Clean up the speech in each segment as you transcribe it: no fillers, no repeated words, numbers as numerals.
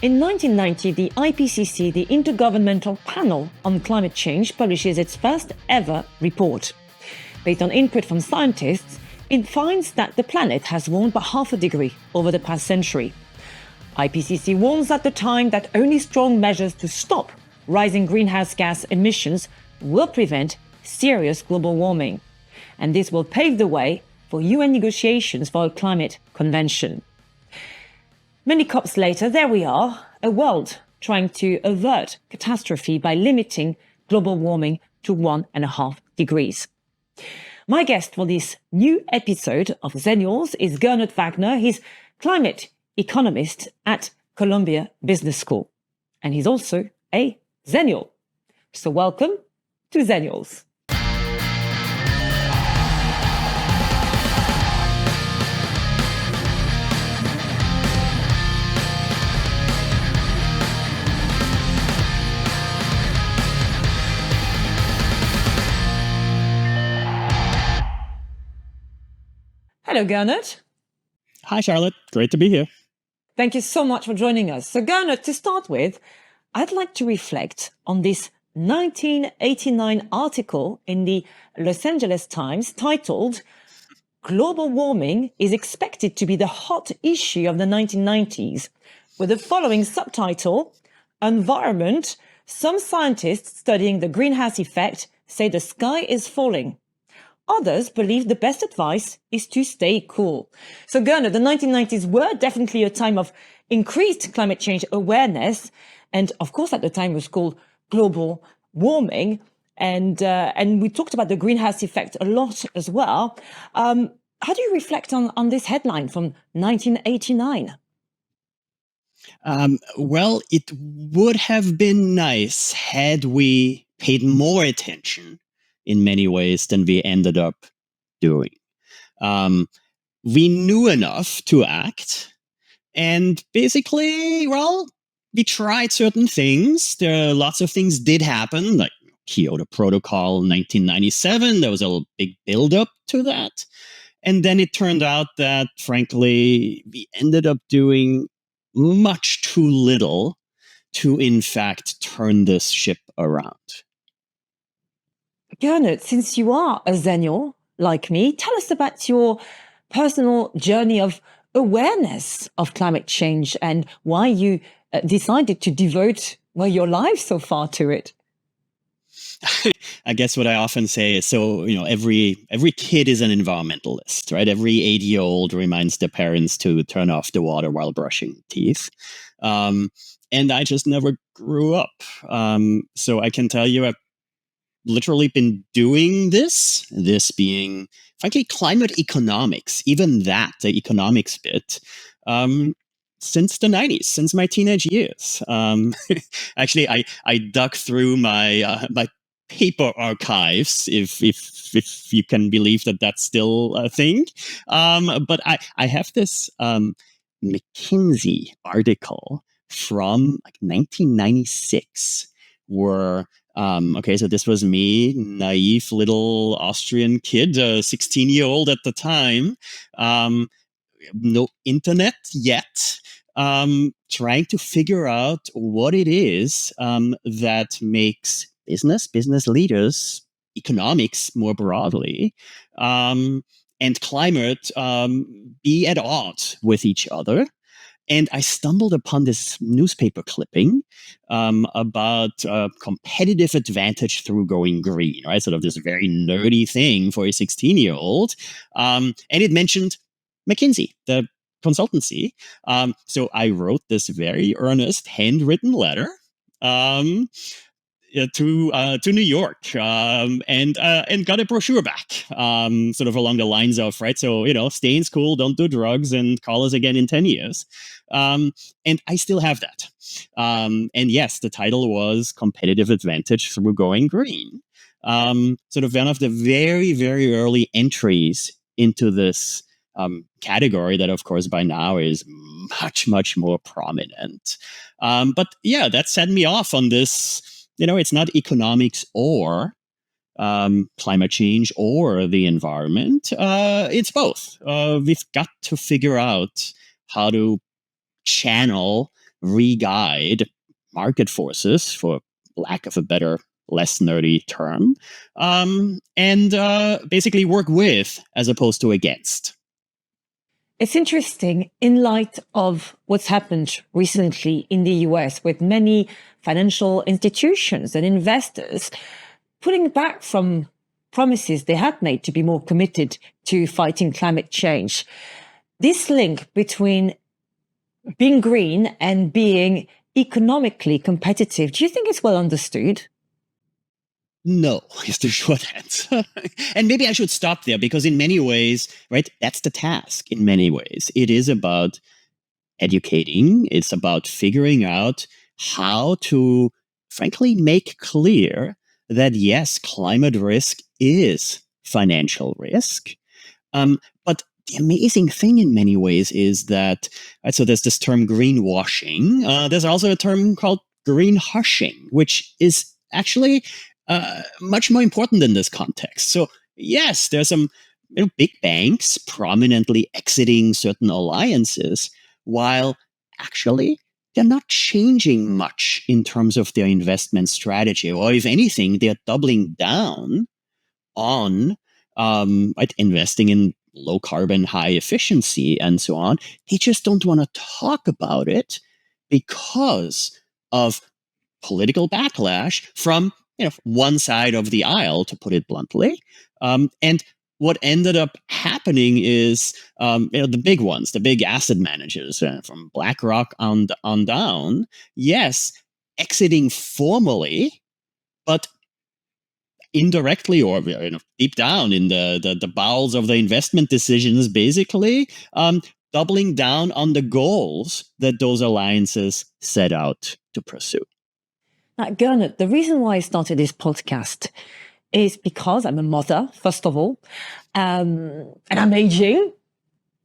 In 1990, the IPCC, the Intergovernmental Panel on Climate Change, publishes its first ever report. Based on input from scientists, it finds that the planet has warmed by half a degree over the past century. IPCC warns at the time that only strong measures to stop rising greenhouse gas emissions will prevent serious global warming. And this will pave the way for UN negotiations for a climate convention. Many COPs later, there we are, a world trying to avert catastrophe by limiting global warming to 1.5 degrees. My guest for this new episode of Xennials is Gernot Wagner. He's climate economist at Columbia Business School. And he's also a Xennial. So welcome to Xennials. Hello, Gernot. Hi, Charlotte. Great to be here. Thank you so much for joining us. So, Gernot, to start with, I'd like to reflect on this 1989 article in the Los Angeles Times titled "Global Warming is Expected to be the Hot Issue of the 1990s," with the following subtitle, "Environment, some scientists studying the greenhouse effect say the sky is falling. Others believe the best advice is to stay cool." So, Gernot, the 1990s were definitely a time of increased climate change awareness. And of course, at the time it was called global warming. And we talked about the greenhouse effect a lot as well. How do you reflect on this headline from 1989? Well, it would have been nice had we paid more attention in many ways than we ended up doing. We knew enough to act, and basically, well, we tried certain things. There are lots of things did happen, like Kyoto Protocol in 1997. There was a big build-up to that. And then it turned out that, frankly, we ended up doing much too little to, in fact, turn this ship around. Gernot, since you are a Xennial like me, tell us about your personal journey of awareness of climate change and why you decided to devote your life so far to it. I guess what I often say is, every kid is an environmentalist, right? Every 8-year-old reminds their parents to turn off the water while brushing teeth. And I just never grew up. So I can tell you I've literally been doing this being, frankly, climate economics, even that, the economics bit, since the 90s, since my teenage years. Actually, I dug through my paper archives, if you can believe that that's still a thing. But I have this McKinsey article from 1996 where so this was me, naive little Austrian kid, 16-year-old at the time, no internet yet, trying to figure out what it is that makes business leaders, economics more broadly, and climate be at odds with each other. And I stumbled upon this newspaper clipping about competitive advantage through going green, right? Sort of this very nerdy thing for a 16-year-old. And it mentioned McKinsey, the consultancy. So I wrote this very earnest handwritten letter to New York and got a brochure back, sort of along the lines of, right, so, stay in school, don't do drugs, and call us again in 10 years. And I still have that. And yes, the title was Competitive Advantage Through Going Green. Sort of one of the very, very early entries into this category that, of course, by now is much, much more prominent. But yeah, that set me off on this. It's not economics or climate change or the environment. It's both. We've got to figure out how to channel re-guide market forces, for lack of a better, less nerdy term, and basically work with as opposed to against. It's interesting in light of what's happened recently in the US with many financial institutions and investors pulling back from promises they had made to be more committed to fighting climate change. This link between being green and being economically competitive, do you think it's well understood? No, is the short answer. And maybe I should stop there, because in many ways, right, that's the task in many ways. It is about educating. It's about figuring out how to, frankly, make clear that yes, climate risk is financial risk. But the amazing thing in many ways is that, right, so there's this term greenwashing. There's also a term called green hushing, which is actually much more important in this context. So yes, there's some big banks prominently exiting certain alliances, while actually they're not changing much in terms of their investment strategy. Or if anything, they're doubling down on investing in low carbon, high efficiency, and so on. They just don't want to talk about it because of political backlash from one side of the aisle, to put it bluntly. And what ended up happening is the big ones, the big asset managers from BlackRock on down, yes, exiting formally, but indirectly or deep down in the bowels of the investment decisions, basically doubling down on the goals that those alliances set out to pursue. Now, Gernot, the reason why I started this podcast is because I'm a mother, first of all, and I'm aging,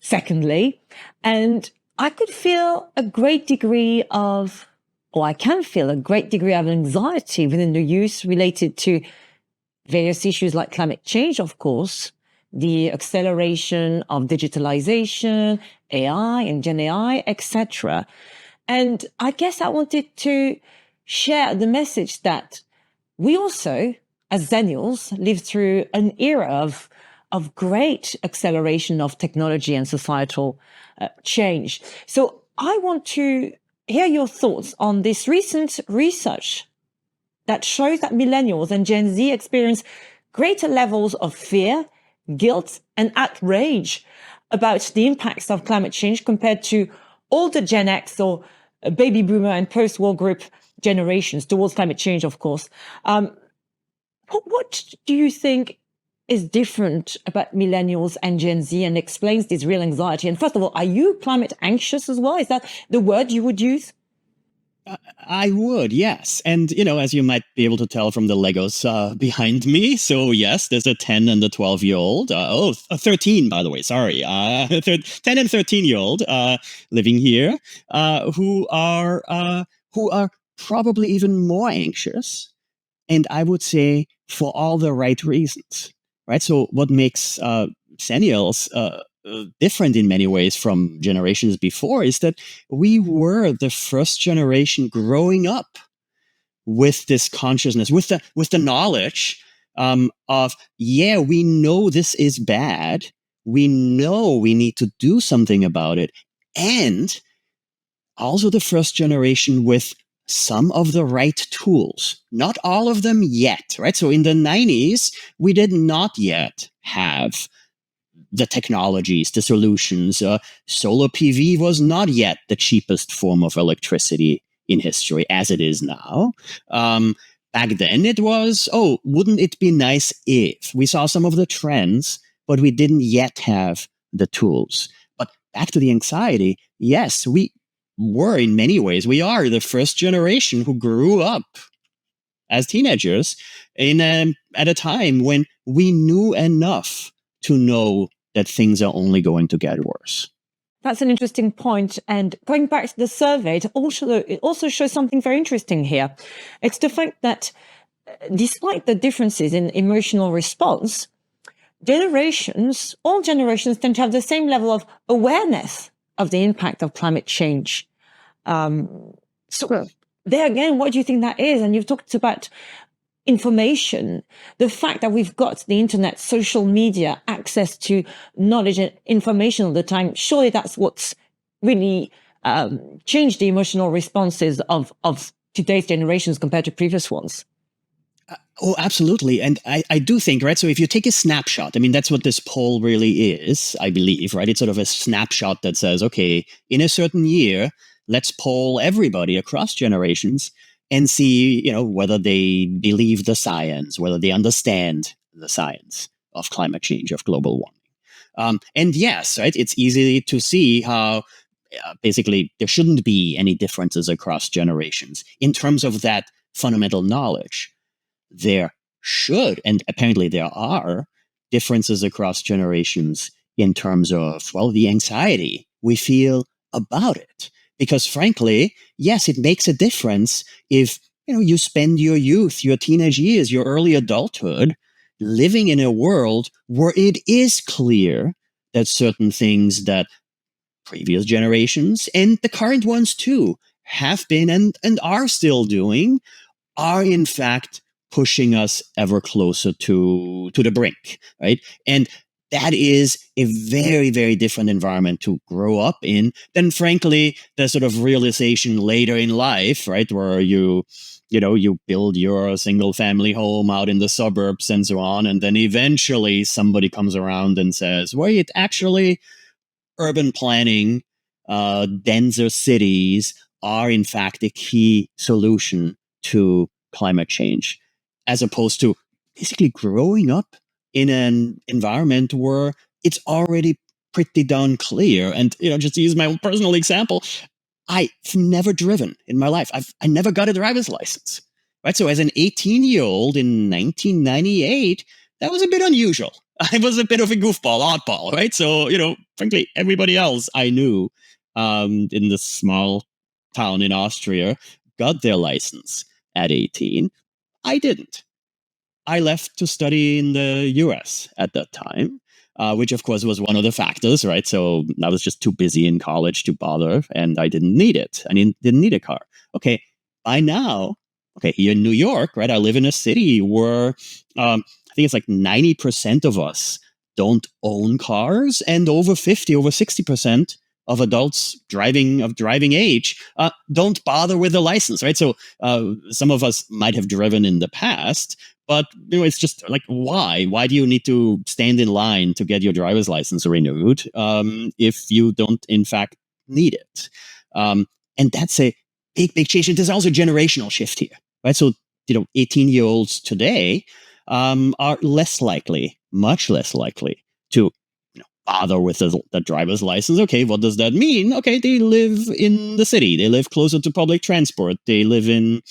secondly, and I could feel a great degree of, or I can feel a great degree of anxiety within the youth related to various issues like climate change, of course, the acceleration of digitalization, AI and Gen AI, etc. And I guess I wanted to share the message that we also, as Xennials, live through an era of great acceleration of technology and societal change. So I want to hear your thoughts on this recent research that shows that millennials and Gen Z experience greater levels of fear, guilt, and outrage about the impacts of climate change compared to older Gen X or baby boomer and post-war group generations towards climate change, of course. What do you think is different about millennials and Gen Z and explains this real anxiety? And first of all, are you climate anxious as well? Is that the word you would use? I would, yes. And, as you might be able to tell from the Legos behind me, so yes, there's a 10 and a 12-year-old. A 13, by the way, sorry. 10 and 13-year-old living here who are probably even more anxious. And I would say for all the right reasons, right? So what makes Xennials different in many ways from generations before is that we were the first generation growing up with this consciousness, with the knowledge of, yeah, we know this is bad. We know we need to do something about it. And also the first generation with some of the right tools, not all of them yet, right? So in the 90s, we did not yet have the technologies, the solutions. Solar PV was not yet the cheapest form of electricity in history as it is now. Back then it was, wouldn't it be nice if we saw some of the trends, but we didn't yet have the tools. But back to the anxiety, yes, we were in many ways, we are the first generation who grew up as teenagers at a time when we knew enough to know that things are only going to get worse. That's an interesting point. And going back to the survey, it also shows something very interesting here. It's the fact that despite the differences in emotional response, all generations tend to have the same level of awareness of the impact of climate change. So there again, what do you think that is? And you've talked about information, the fact that we've got the internet, social media, access to knowledge and information all the time. Surely that's what's really changed the emotional responses of today's generations compared to previous ones. Oh, absolutely. And I do think, right, so if you take a snapshot, I mean, that's what this poll really is, I believe, right? It's sort of a snapshot that says, okay, in a certain year, let's poll everybody across generations and see, whether they believe the science, whether they understand the science of climate change, of global warming. And yes, right, it's easy to see how basically there shouldn't be any differences across generations in terms of that fundamental knowledge. There should, and apparently there are, differences across generations in terms of, well, the anxiety we feel about it. Because frankly, yes, it makes a difference if, you spend your youth, your teenage years, your early adulthood living in a world where it is clear that certain things that previous generations and the current ones too have been and are still doing are in fact pushing us ever closer to the brink, right? And that is a very, very different environment to grow up in than, frankly, the sort of realization later in life, right? Where you build your single family home out in the suburbs and so on. And then eventually somebody comes around and says, wait, actually, urban planning, denser cities are in fact a key solution to climate change, as opposed to basically growing up in an environment where it's already pretty darn clear. And, just to use my personal example, I've never driven in my life. I never got a driver's license, right? So as an 18-year-old in 1998, that was a bit unusual. I was a bit of a goofball, oddball, right? So, frankly, everybody else I knew in this small town in Austria got their license at 18. I didn't. I left to study in the US at that time, which of course was one of the factors, right? So I was just too busy in college to bother, and I didn't need it. I didn't need a car. Okay, by now, here in New York, right? I live in a city where I think it's like 90% of us don't own cars, and over 60% of adults driving age don't bother with a license, right? So some of us might have driven in the past, but it's just like, why? Why do you need to stand in line to get your driver's license renewed if you don't, in fact, need it? And that's a big, big change. And there's also a generational shift here, right? So 18-year-olds today are less likely, much less likely to bother with the driver's license. Okay, what does that mean? Okay, they live in the city. They live closer to public transport. They live in,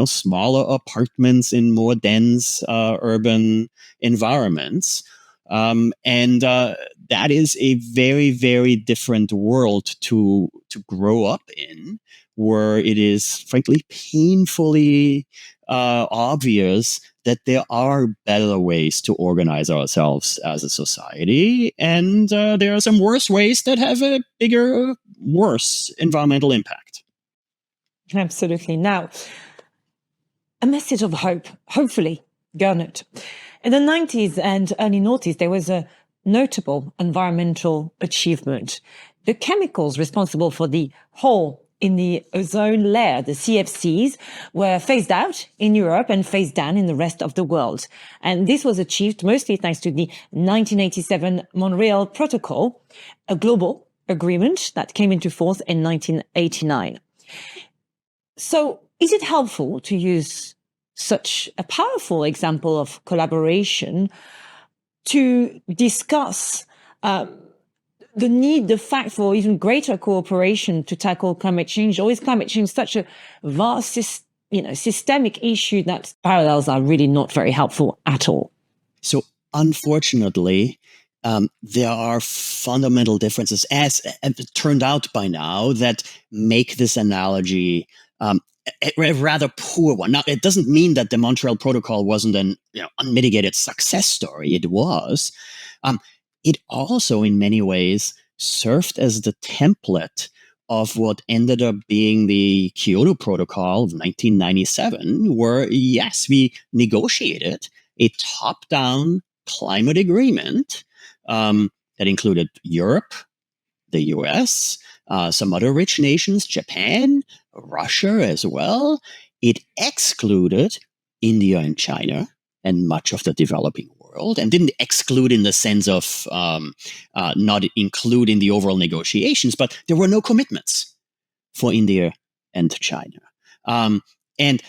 smaller apartments in more dense urban environments. And that is a very, very different world to grow up in, where it is, frankly, painfully obvious that there are better ways to organize ourselves as a society, and there are some worse ways that have a bigger, worse environmental impact. Absolutely. Now, a message of hope, hopefully, Gernot. In the 90s and early noughties, there was a notable environmental achievement. The chemicals responsible for the hole in the ozone layer, the CFCs, were phased out in Europe and phased down in the rest of the world. And this was achieved mostly thanks to the 1987 Montreal Protocol, a global agreement that came into force in 1989. So is it helpful to use such a powerful example of collaboration to discuss the fact for even greater cooperation to tackle climate change? Or is climate change such a vast, systemic issue that parallels are really not very helpful at all? So unfortunately, there are fundamental differences, as it turned out by now, that make this analogy a rather poor one. Now, it doesn't mean that the Montreal Protocol wasn't an unmitigated success story. It was. It also, in many ways, served as the template of what ended up being the Kyoto Protocol of 1997, where, yes, we negotiated a top-down climate agreement that included Europe, the US, some other rich nations, Japan, Russia as well. It excluded India and China and much of the developing world, and didn't exclude in the sense of not include in the overall negotiations, but there were no commitments for India and China. And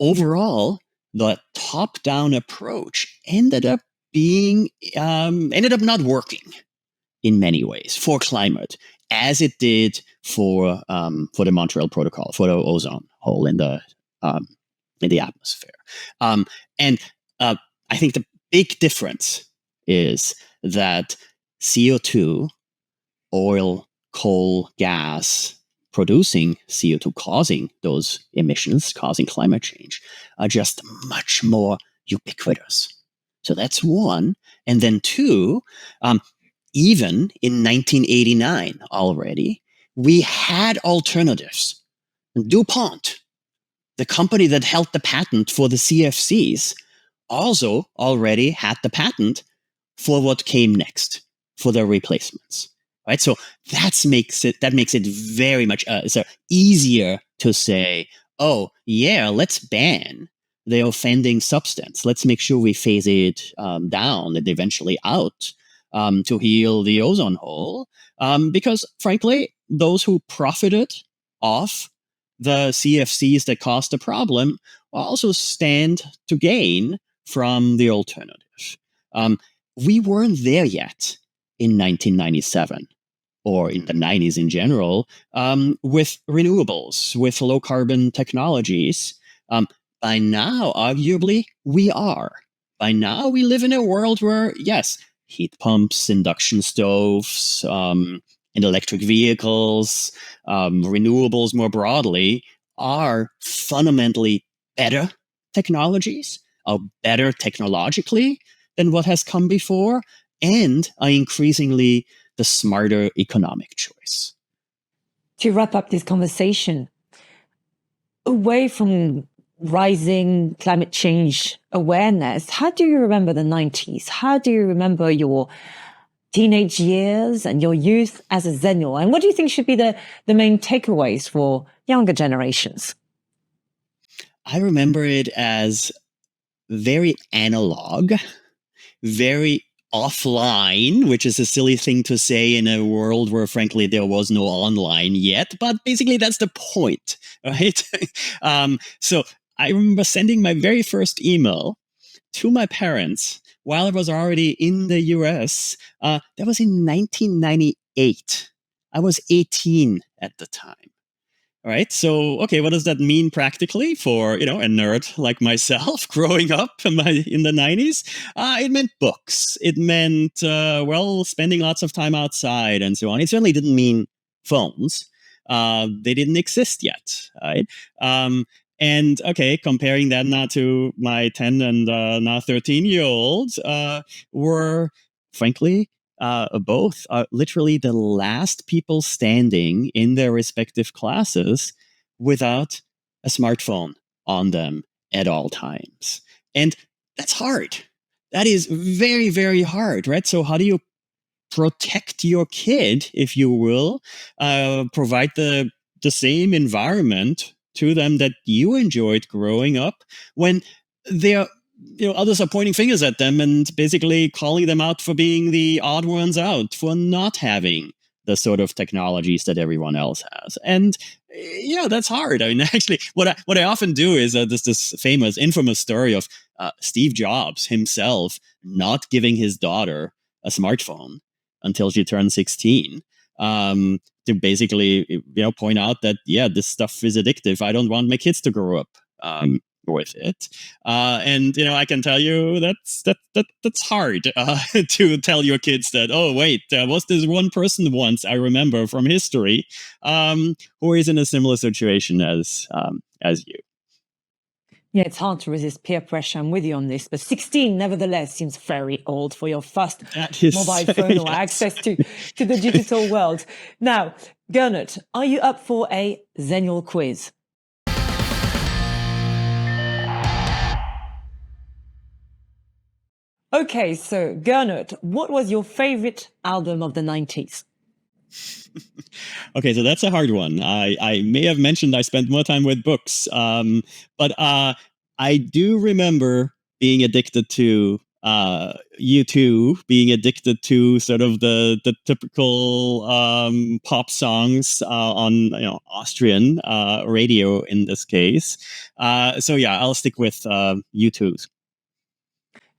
overall, the top-down approach ended up not working in many ways for climate, as it did for the Montreal Protocol, for the ozone hole in the atmosphere. And I think the big difference is that CO2, oil, coal, gas, producing CO2, causing those emissions, causing climate change, are just much more ubiquitous. So that's one. And then two, even in 1989 already, we had alternatives. DuPont, the company that held the patent for the CFCs, also already had the patent for what came next, for the replacements. Right? So that makes it very much easier to say, oh, yeah, let's ban the offending substance. Let's make sure we phase it down and eventually out to heal the ozone hole. Because frankly, those who profited off the CFCs that caused the problem also stand to gain from the alternative. We weren't there yet in 1997 or in the 90s in general with renewables, with low carbon technologies. By now, arguably, we are. By now, we live in a world where, yes, heat pumps, induction stoves, and electric vehicles, renewables more broadly, are fundamentally better technologies, are better technologically than what has come before, and are increasingly the smarter economic choice. To wrap up this conversation, away from rising climate change awareness, how do you remember the 90s? How do you remember your teenage years and your youth as a Xennial? And what do you think should be the main takeaways for younger generations? I remember it as very analog, very offline, which is a silly thing to say in a world where, frankly, there was no online yet. But basically, that's the point, right? So I remember sending my very first email to my parents while I was already in the US. That was in 1998. I was 18 at the time. All right. So, okay, what does that mean practically for, a nerd like myself growing up in the 90s? It meant books. It meant, spending lots of time outside and so on. It certainly didn't mean phones. They didn't exist yet, right? And, okay, comparing that now to my 10 and now 13-year-olds, were, frankly, both are literally the last people standing in their respective classes without a smartphone on them at all times. And that's hard. That is very, very hard, right? So how do you protect your kid, if you will, provide the same environment to them that you enjoyed growing up when they're others are pointing fingers at them and basically calling them out for being the odd ones out, for not having the sort of technologies that everyone else has. And that's hard. I mean, actually, what I often do is there's this famous, infamous story of Steve Jobs himself not giving his daughter a smartphone until she turned 16. To basically, point out that, this stuff is addictive. I don't want my kids to grow up with it. And, I can tell you that's hard to tell your kids that, oh, wait, there was this one person once I remember from history who is in a similar situation as you. Yeah, it's hard to resist peer pressure. I'm with you on this, but 16, nevertheless, seems very old for your first mobile phone or access to the digital world. Now, Gernot, are you up for a Xennial quiz? Okay, so Gernot, what was your favorite album of the 90s? Okay, so that's a hard one. I may have mentioned I spent more time with books, but I do remember being addicted to U2, being addicted to sort of the typical pop songs on Austrian radio in this case. So yeah, I'll stick with U2's.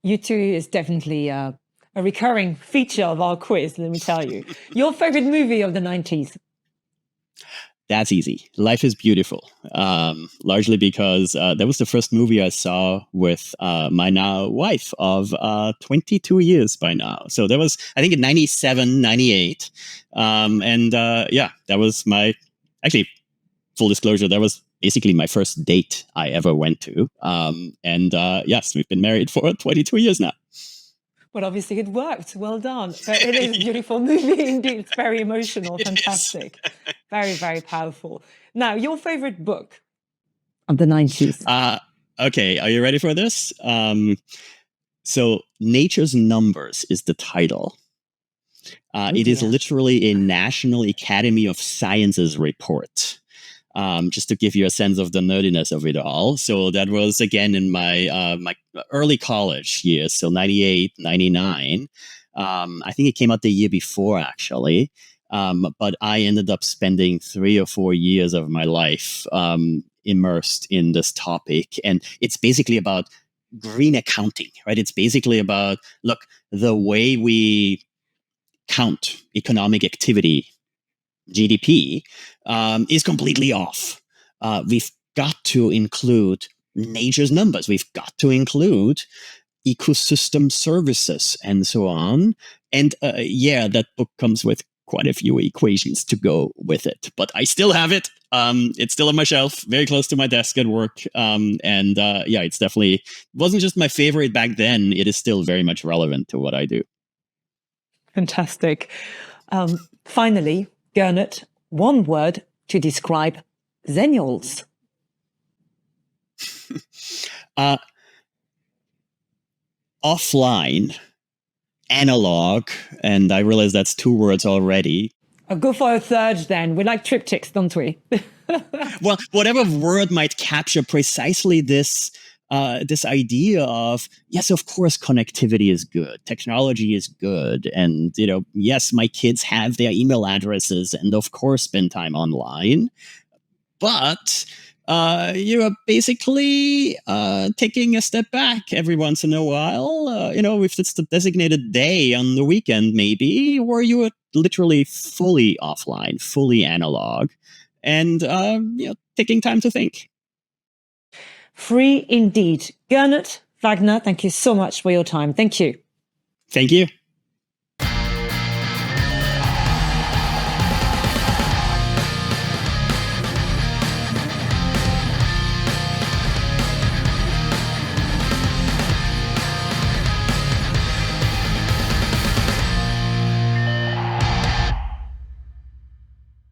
U2 is definitely a recurring feature of our quiz, let me tell you. Your favorite movie of the 90s? That's easy. Life is Beautiful. Largely because that was the first movie I saw with my now wife of 22 years by now. So that was, I think, in 97, 98. Yeah, that was actually, full disclosure, that was basically my first date I ever went to. Yes, we've been married for 22 years now. Well, obviously it worked. Well done. But it is a beautiful movie indeed. It's very emotional, fantastic. Very, very powerful. Now, your favorite book of the 90s? Okay, are you ready for this? So, Nature's Numbers is the title. It is literally a National Academy of Sciences report. Just to give you a sense of the nerdiness of it all. So that was, again, in my my early college years, so 98, 99. I think it came out the year before, actually. But I ended up spending 3 or 4 years of my life immersed in this topic. And it's basically about green accounting, right? It's basically about, look, the way we count economic activity, GDP, is completely off. We've got to include nature's numbers. We've got to include ecosystem services and so on. And yeah, that book comes with quite a few equations to go with it. But I still have it. It's still on my shelf, very close to my desk at work. Yeah, it's definitely wasn't just my favorite back then. It is still very much relevant to what I do. Fantastic. Finally, Gernot, one word to describe Xennials. Offline, analog, and I realize that's 2 words already. I'll go for a third then. We like triptychs, don't we? Well, whatever word might capture precisely this idea of, yes, of course, connectivity is good, technology is good, and yes, my kids have their email addresses, and of course, spend time online, but you are basically taking a step back every once in a while. If it's the designated day on the weekend, maybe, where you are literally fully offline, fully analog, and taking time to think. Free indeed. Gernot Wagner, thank you so much for your time. Thank you. Thank you.